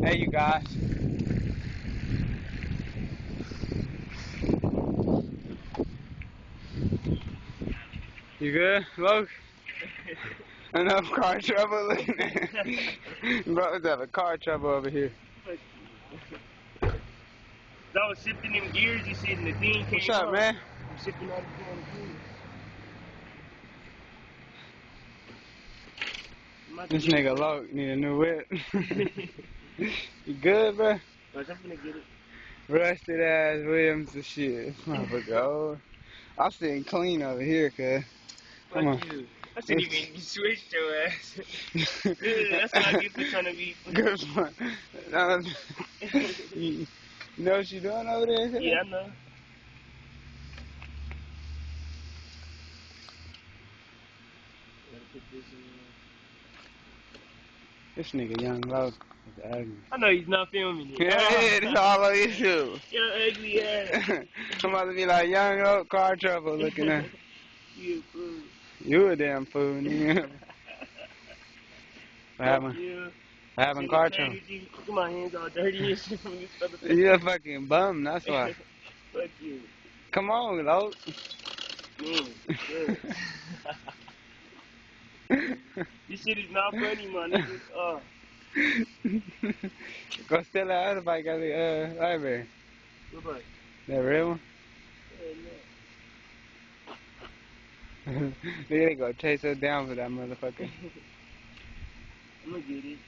Hey, you guys. You good, Loke? Enough car trouble looking at. Brothers having car trouble over here. I was shifting them gears, you see, and the thing came What's up, man? I'm shifting all the gears. This nigga Loke need a new whip. You good, bro? I'm gonna get it. Rusted ass rims and shit. This motherfucker old. I'm sitting clean over here, cuz. Come on. You. I shouldn't even switch your ass. That's what I get for trying to be. Good one. You know what you doing over there? Cuz? Yeah, I know. This nigga Young Loke is ugly. I know he's not filming it. Yeah, it's all on YouTube. You're ugly ass. I'm about to be like Young Loke, car trouble looking at. You a fool. You a damn fool, nigga. Having car trouble. Look at my hands all dirty and shit from this other thing. You a fucking bum, that's why. Fuck you. Come on, Loke. Man, good. This shit is not funny, my nigga. Go steal that other bike out of the library. What bike? That real one? Yeah, They go chase us down for that motherfucker. I'm gonna get it.